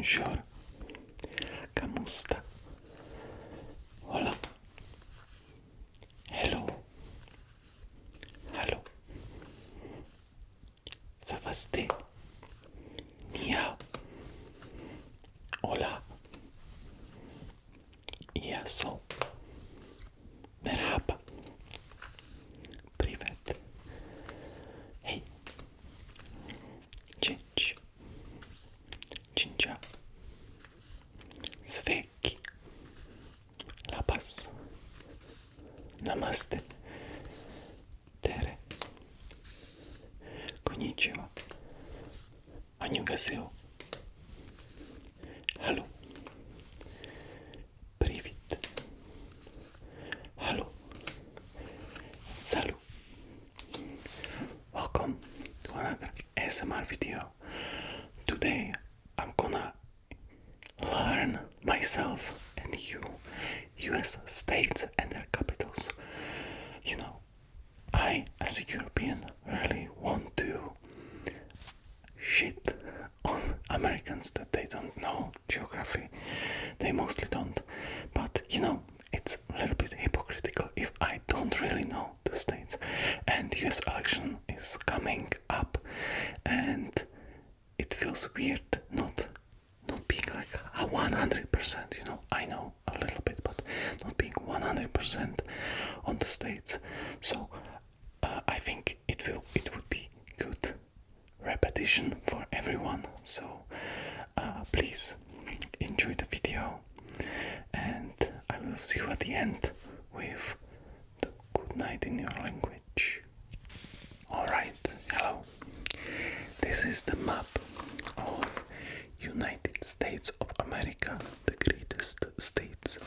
Bonjour. Kamusta? Hola. Hello. Hallo. Savaste. Ni hao. Hola. Yaso. Merhaba. Привет. Hey. Cześć. Cincha. Sveki. La Paz. Namaste. Tere. Konnichiwa. Annyeonghaseyo. Hello. Привет. Hello. Salut. Welcome to another ASMR video. Today I'm gonna learn myself and you US states and their capitals. You know, I as a European really want to shit on Americans that they don't know geography. They mostly don't. But you know, it's a little bit hypocritical if I don't really know the states. And US election is coming up and it feels weird not being like a 100%, you know. I know a little bit, but not being 100% on the states. So I think it would be good repetition for everyone. So please enjoy the video, and I will see you at the end with the good night in your language. Alright, hello. This is the map of United States of America, the greatest states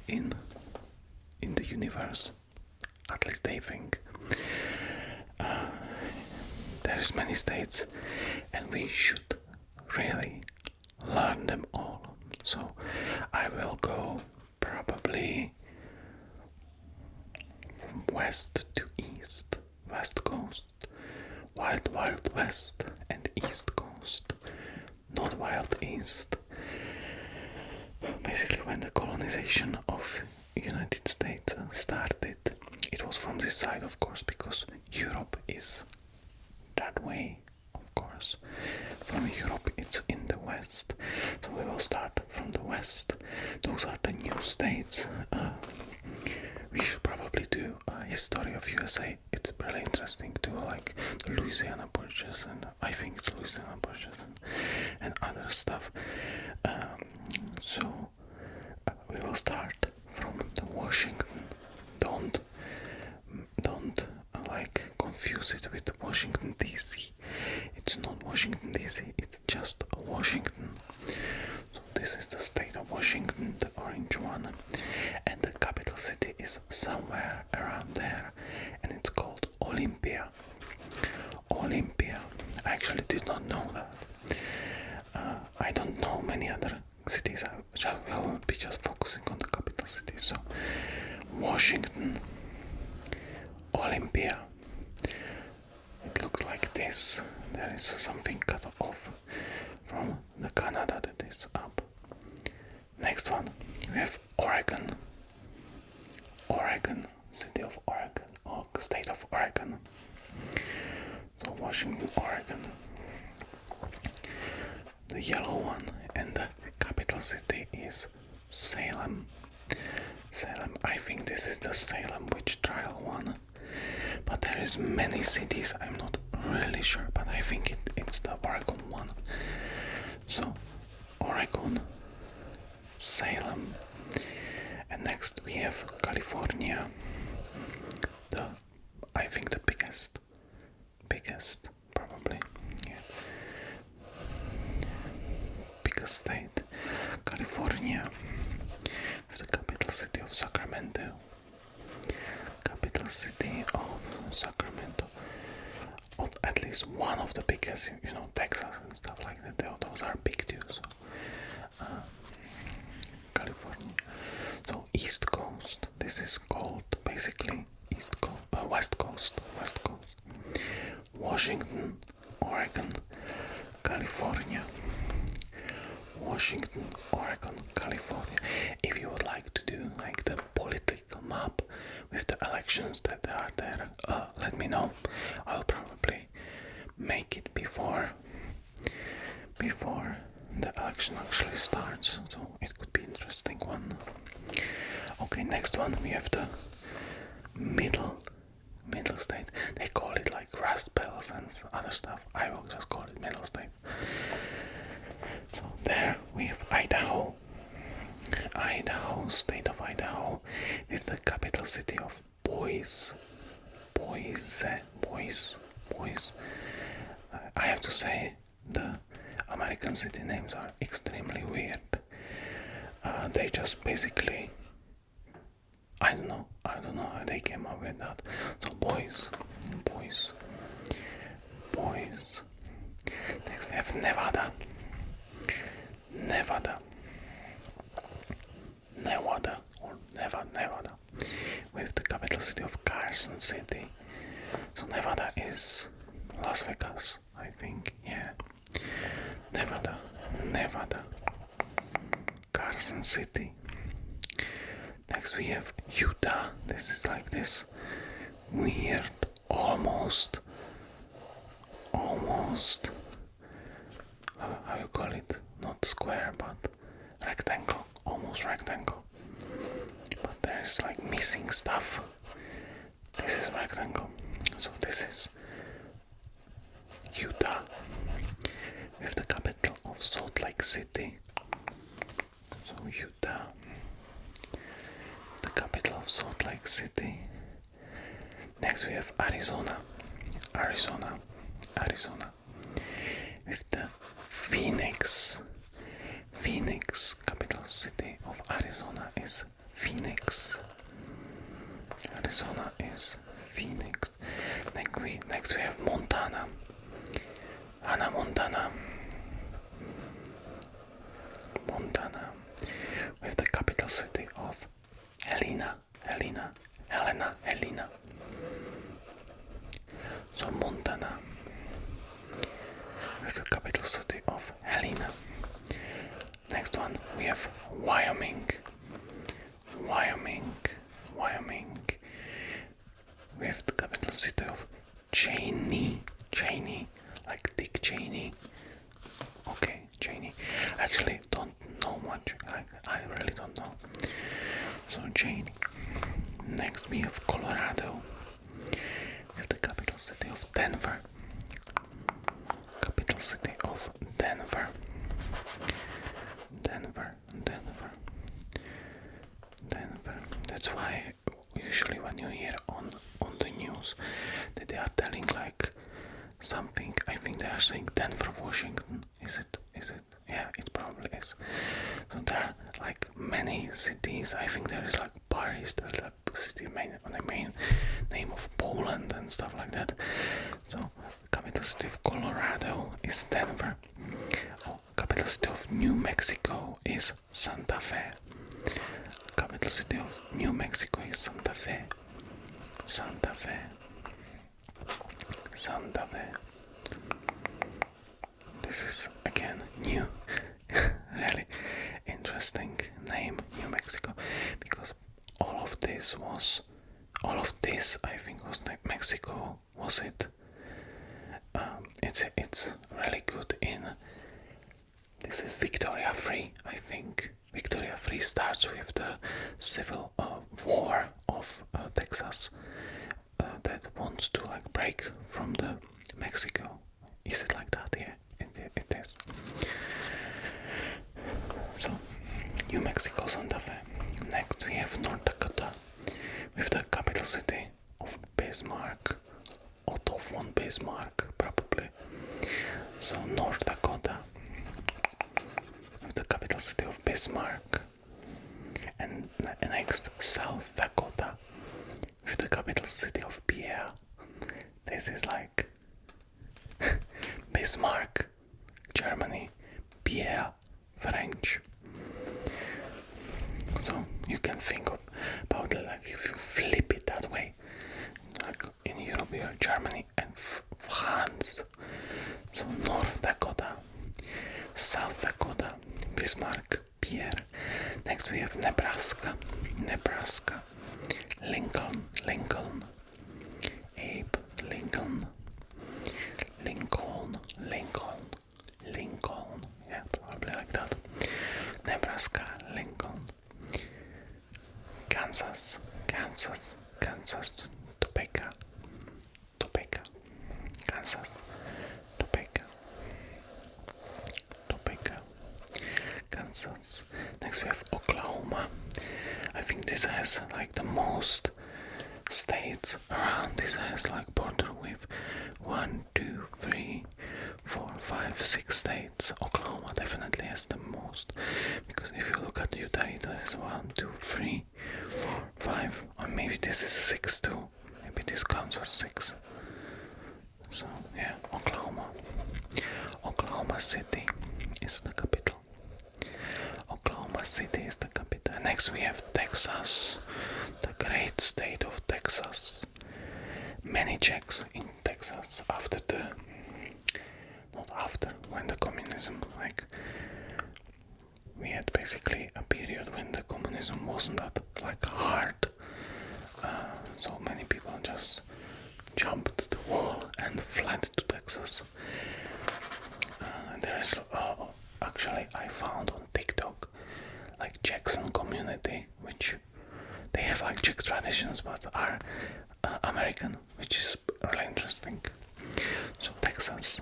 in the universe. At least they think. There's many states and we should really learn them all. So I will go probably from west to east, west coast, wild west, and east coast, not wild east. Basically, when the colonization of United States started, it was from this side, of course, because Europe is that way, of course. From Europe it's in the west, so we will start from the west. Those are the new states. We should probably do a history of USA. It's really interesting too, like the Louisiana Purchase, and I think it's Louisiana Purchase and other stuff. So we will start from the Washington. Don't like confuse it with Washington DC. It's not Washington DC, it's just Washington. So this is the state of Washington, the orange one, and the capital city is somewhere around there, and it's called Olympia. Olympia. I actually did not know that. I don't know many other cities. I will be just focusing on the capital city. So Washington, Olympia. It looks like this. There is something cut off from the Canada that is up. Next one, we have Oregon. Oregon, city of Oregon, or state of Oregon. So Washington, Oregon. The yellow one, and the capital city is Salem. Salem, I think this is the Salem witch trial one. But there is many cities, I'm not really sure, but I think it's the Oregon one. So, Oregon, Salem, and next we have California, I think the biggest probably, yeah. Biggest state, California, with the capital city of Sacramento. Capital city of Sacramento, or at least one of the biggest, you know, Texas and stuff like that. Those are big too. So, California. So East Coast. This is called basically East Coast, West Coast. Washington, Oregon, California. Washington, Oregon, California. If you would like to do like the political map with the elections that are there, let me know. I'll probably make it before the election actually starts, so it could be interesting one. Okay, next one we have the middle state. They call it like Rust Bells and other stuff. I will just call it middle state. So there we have Idaho, state of Idaho, with the capital city of Boise. I have to say the American city names are extremely weird. They just basically, I don't know how they came up with that. So Boise. Next we have Nevada, with the capital city of Carson City. So Nevada is Las Vegas, I think. Yeah, Nevada, Carson City. Next we have Utah. This is like this weird, almost how you call it? Not square, but rectangle, almost rectangle. But there is like missing stuff. This is rectangle. So this is Utah, with the capital of Salt Lake City. So Utah, the capital of Salt Lake City. Next we have Arizona, with the Phoenix, capital city of Arizona is Phoenix. Next we have Montana, with the capital city of Helena. So Montana, with the capital city of Helena. Next one we have Wyoming, with the capital city of Cheney, like Dick Cheney. Okay, Cheney. Actually, don't know much. I really don't know. So Cheney. Next we have Colorado, with the capital city of Denver. That's why usually when you hear on the news that they are telling like something, I think they are saying Denver, Washington. Is it? Yeah, it probably is. So there are like many cities. I think there is like Paris, there's like city on the main name of Poland and stuff like that. So capital city of Colorado is Denver. Capital city of New Mexico is Santa Fe. Capital city of New Mexico is Santa Fe. This is again new. Really interesting name, New Mexico, because all of this I think was like Mexico, was it? It's really good in. This is Victoria Free, I think. Victoria Free starts with the civil war of Texas that wants to like break from the Mexico. Is it like that? Yeah, it is. So, New Mexico, Santa Fe. Next we have North Dakota, with the capital city of Bismarck. Otto von Bismarck, probably. So North Dakota, with the capital city of Bismarck. And next, South Dakota, with the capital city of Pierre. This is like Bismarck, Germany, Pierre, French. So you can think about it like if you flip it that way, like in Europe you have Germany and France. So North Dakota, South Dakota, Bismarck, Pierre. Next we have Nebraska, Lincoln, Abe, Lincoln, yeah, probably like that. Nebraska, Lincoln, Kansas, Topeka, Kansas, Topeka, Kansas. Next we have Oklahoma. I think this has like the most states around. This has like border with 1, 2, 3, 4, 5, 6 states. Oklahoma definitely has the most, because if you look at Utah, it has 1, 2, 3, 4, 5, or maybe this is 6 too. Maybe this counts as 6. So yeah, Oklahoma City is the capital. Oklahoma City is the capital. Next we have Texas, the great state of Texas. Many Czechs in Texas when the communism, like, we had basically a period when the communism wasn't that like hard. So many people just jumped the wall and fled to Texas. There is actually, I found on TikTok like Jackson community, which they have like Czech traditions but are American, which is really interesting. So Texas,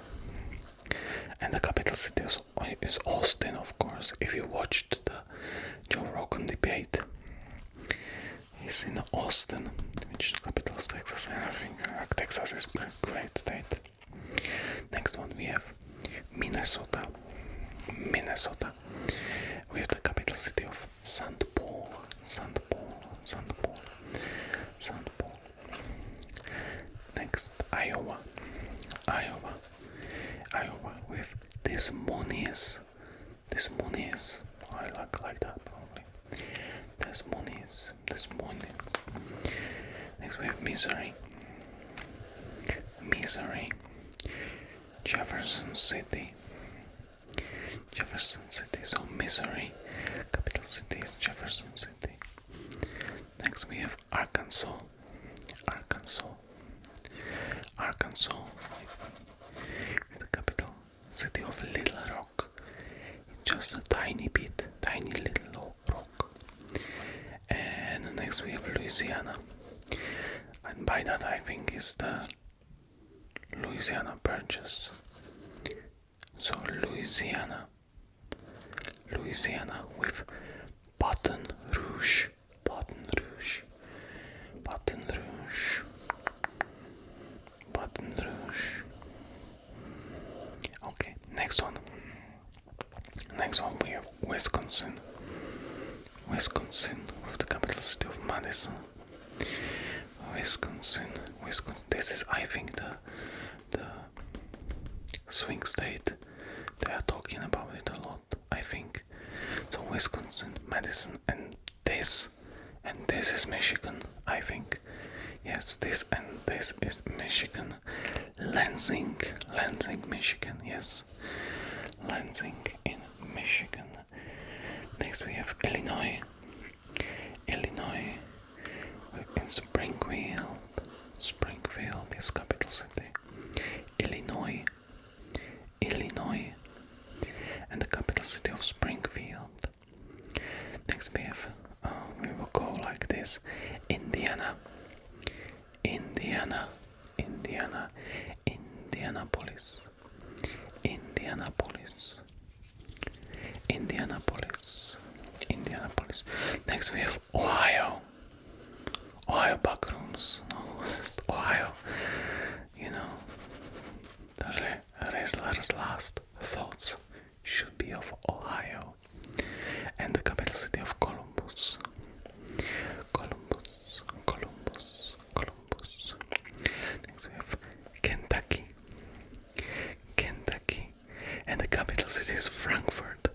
and the capital city is Austin, of course. If you watched the Joe Rogan debate, he's in Austin, which is the capital of Texas, and I think Texas is a great state. Next one we have Minnesota, with the capital city of St. Paul. Next, Iowa, with Des Moines. I like that probably. Des Moines. Next we have Missouri, Jefferson City. So Missouri, capital city is Jefferson City. Next we have Arkansas, with the capital city of Little Rock. Just a tiny little rock. And next we have Louisiana, and by that I think is the Louisiana Purchase. So Louisiana with Baton Rouge. Okay, next one we have Wisconsin, with the capital city of Madison. Wisconsin. This is, I think, the swing state. They are talking about it a lot, I think. So Wisconsin, Madison, and this is Michigan, I think. Yes, this and this is Michigan. Lansing, Michigan. Yes, Lansing in Michigan. Next we have Illinois, in Springfield is capital city. Illinois, and the capital city of Springfield. Next we have, we will go like this: Indianapolis, Next we have Ohio backrooms. No, just Ohio. The wrestler's last thoughts should be of Ohio, and the capital city of Columbus. Next we have Kentucky, and the capital city is Frankfurt.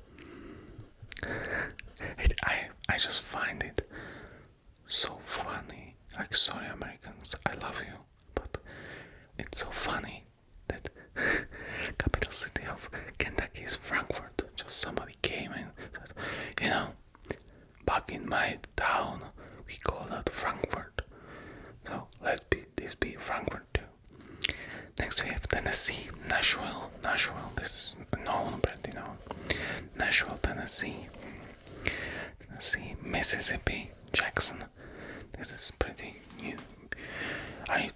I just find it so funny. Like, sorry Americans, I love you, but it's so funny that capital city of Kentucky is Frankfurt. Just somebody came and Nashville, this is known, pretty known. Nashville, Tennessee, Mississippi, Jackson. This is pretty new. I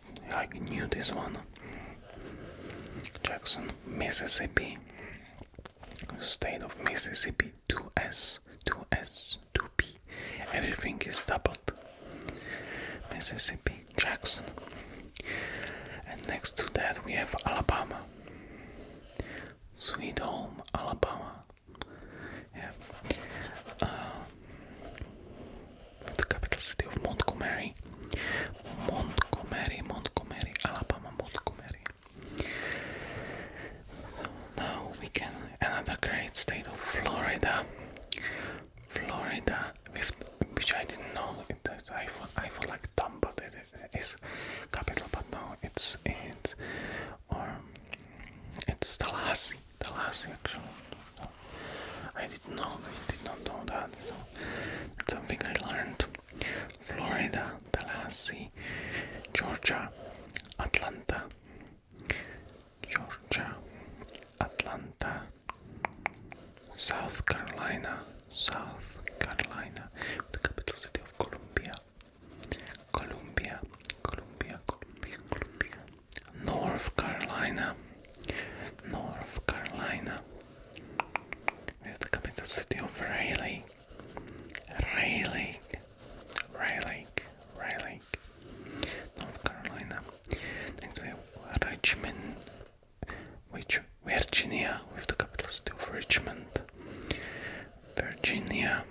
knew this one. Jackson, Mississippi, state of Mississippi, 2S, 2P. Everything is doubled. Mississippi, Jackson. And next to that we have Alabama. Sweet Home, Alabama. Yeah. The capital city of Montgomery, Alabama, Montgomery. So now we can another great state of Florida, which I didn't know. I thought like Tampa that it is capital, but no, it's Tallahassee actually. So I did not know that. So it's something I learned. Florida, Tallahassee, Georgia, Atlanta, South Carolina, the capital city of Columbia, North Carolina, we have the capital city of Raleigh, North Carolina. Next we have Richmond, Virginia, with the capital city of Richmond, Virginia,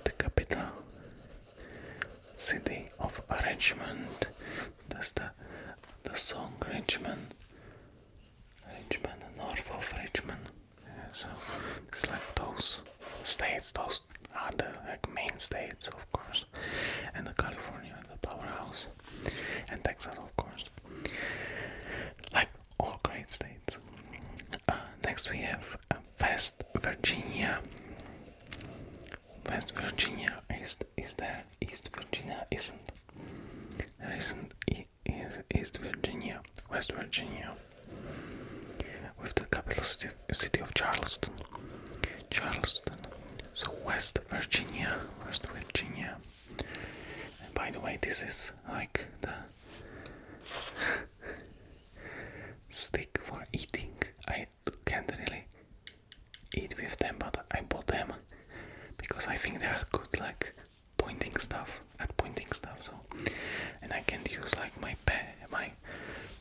the capital city of Richmond. That's the song Richmond, north of Richmond. So it's like those states, those are the main states, of course, and the California, the powerhouse, and Texas, of course, like all great states. Next we have West Virginia. West Virginia is there. East Virginia isn't. There isn't East Virginia. West Virginia, with the capital city of Charleston. So West Virginia. And by the way, this is like the stick for eating. I can't really eat with them, but I bought them because I think they are good, like pointing stuff. So, and I can't use like my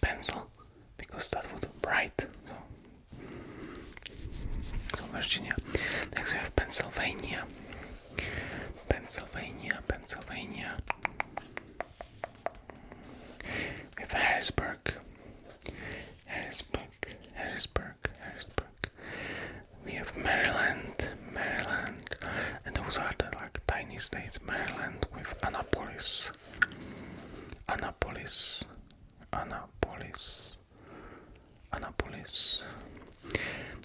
pencil because that would write. So Virginia. Next we have Pennsylvania. We have Harrisburg. We have Maryland, and those are the like tiny states. Maryland with Annapolis.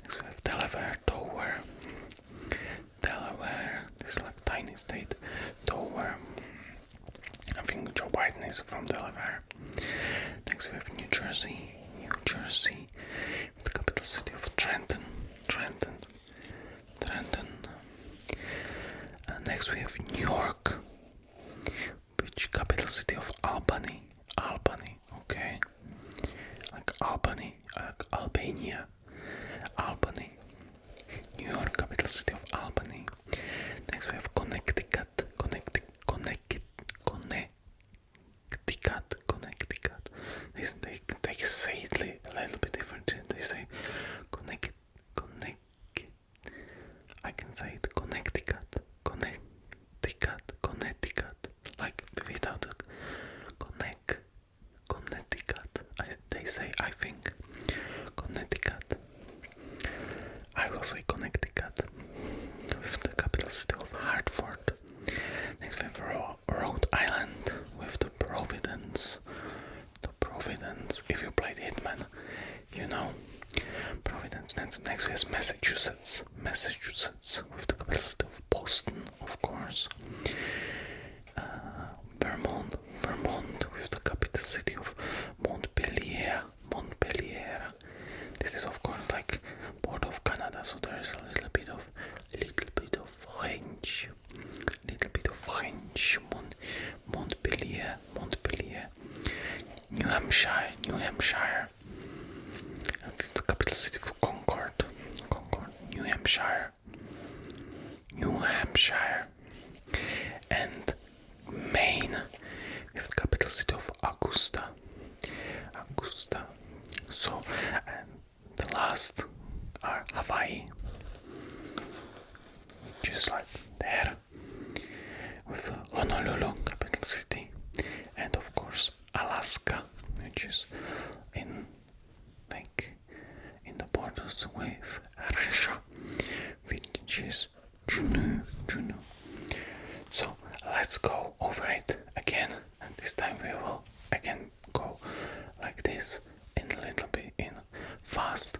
Next we have Delaware. This is like tiny state. Dover. I think Joe Biden is from Delaware. Next we have New Jersey, the capital city of Trenton. Next we have New York, which capital city of Albany, okay, like Albany, like Albania, New York, capital city of Albany. Next we have Connecticut. They say it a little bit different. They say Connecticut. I can say it Connecticut, like without the Connecticut. They say, I think, Connecticut. I will say Connecticut, with the capital city of Hartford. Next we have Rhode Island with the Providence. If you played Hitman, you know Providence. Next we have Massachusetts with the capital city of Boston, of course. Vermont with the capital city of Montpelier. Hampshire, and Maine, with the capital city of Augusta. So, and the last are Hawaii, just like there, with the Honolulu capital city, and of course Alaska, which is in the borders with Russia, which is Juneau. So let's go over it again, and this time we will again go like this in a little bit in fast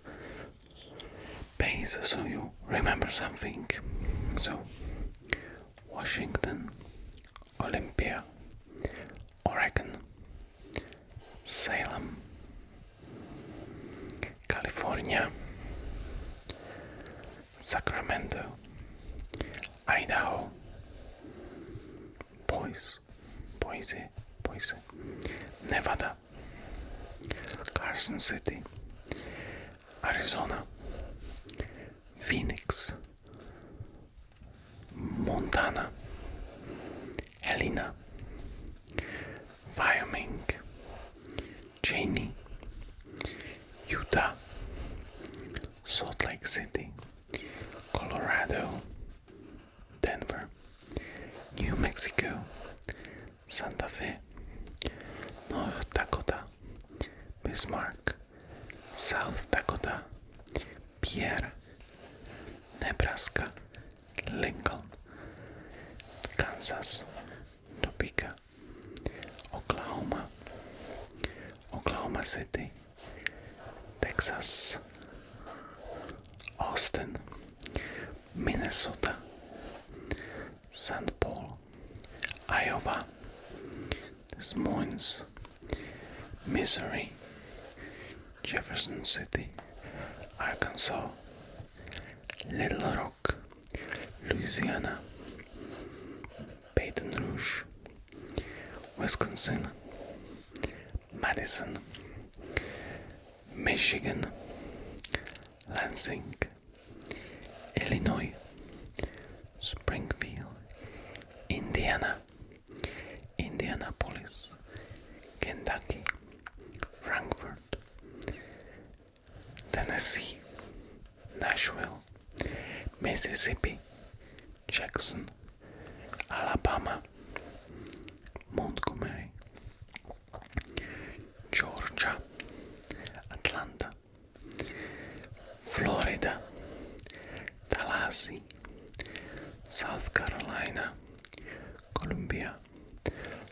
pace, so you remember something. So Washington, Olympia, Oregon, Salem, California, Sacramento, Idaho, Boise, Nevada, Carson City, Arizona, Phoenix, Montana, Helena, Wyoming, Cheney, Utah, Salt Lake City, Colorado, Denver, New Mexico, Santa Fe, North Dakota, Bismarck, South Dakota, Pierre, Nebraska, Lincoln, Kansas, Topeka, Oklahoma, Oklahoma City, Texas, Austin, Minnesota, St. Paul, Iowa, Des Moines, Missouri, Jefferson City, Arkansas, Little Rock, Louisiana, Baton Rouge, Wisconsin, Madison, Michigan, Lansing, Illinois, Springfield, Indiana, Indianapolis, Kentucky, Frankfurt, Tennessee, Nashville, Mississippi, Jackson, Alabama, Montgomery, Georgia, Atlanta, Florida, Tallahassee, South Carolina, Columbia,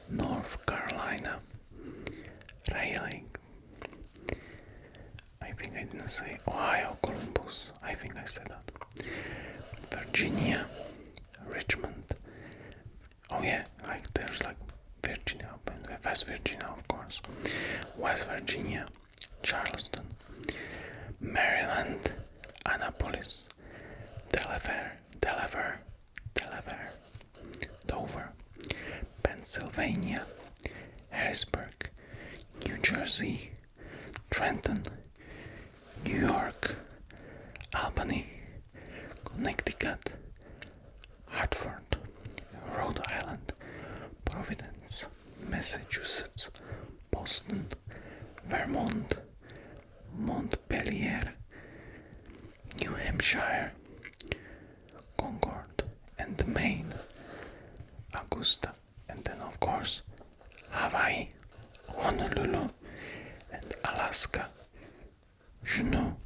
North Carolina, Raleigh, I think I didn't say Ohio, Columbus, I think I said that, Virginia, Richmond, oh yeah, like there's like Virginia, West Virginia of course, West Virginia, Charleston, Maryland, Annapolis, Delaware, Dover, Pennsylvania, Harrisburg, New Jersey, Trenton, New York, Albany, Connecticut, Hartford, Rhode Island, Providence, Massachusetts, Boston, Vermont, Montpelier, New Hampshire, Concord, and Maine, Augusta, and then of course Hawaii, Honolulu, and Alaska, Juneau.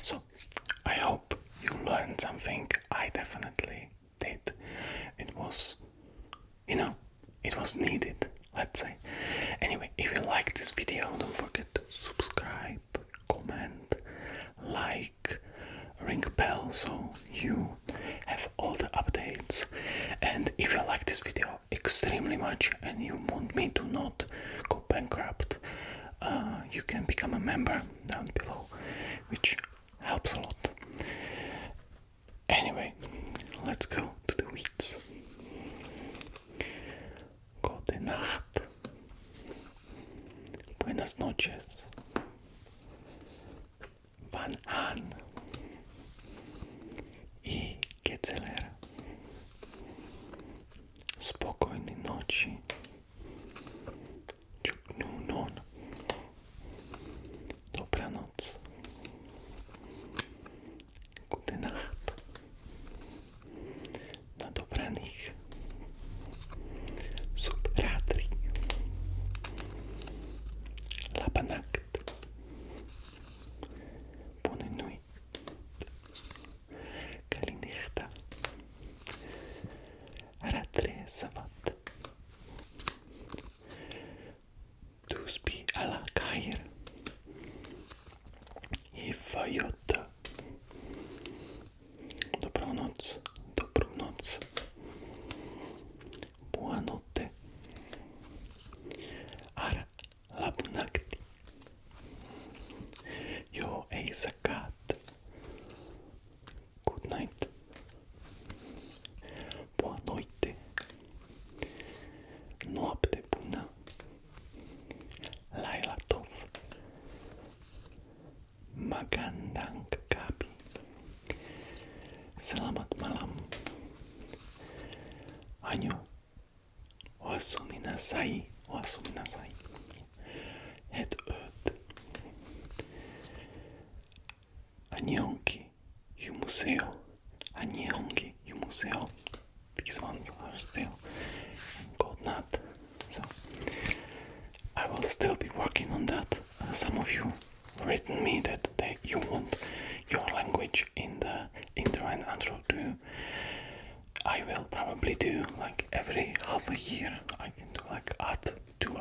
So I hope you learned something. I definitely did. It was, it was needed, let's say. Anyway, if you like this video, don't forget to subscribe, comment, like, ring bell so you have all the updates. And if you like this video extremely much and you want me to not go bankrupt, you can become a member down below, which helps a lot. Anyway, let's go to the weeds. Gute Nacht. Buenas noches. an i Gecelera. Spokojnej noci. Čuknunon. Dobranoc. Gute Nacht. Na dobraných. Subratri. Labanakt. Buone nuit. Kalinichta. Ratre savat. Tuspi ala kair. Ifajota. Dobrou noc. Dobrou noc. Buanotte. Ara labunakti. Jo ei sakat. Good night. Buanoite. Noapte bună. Laila tov. Magandang gabi. Selamat malam. Anyo. Oasuminasai. Oasuminasai. Het öt. Anionki. You museo. Anionki. You museo. These ones are still gold nut. So I will still be working on that. Some of you written me that you want your language in the intro and outro too. I will probably do like every half a year. I can do like add 2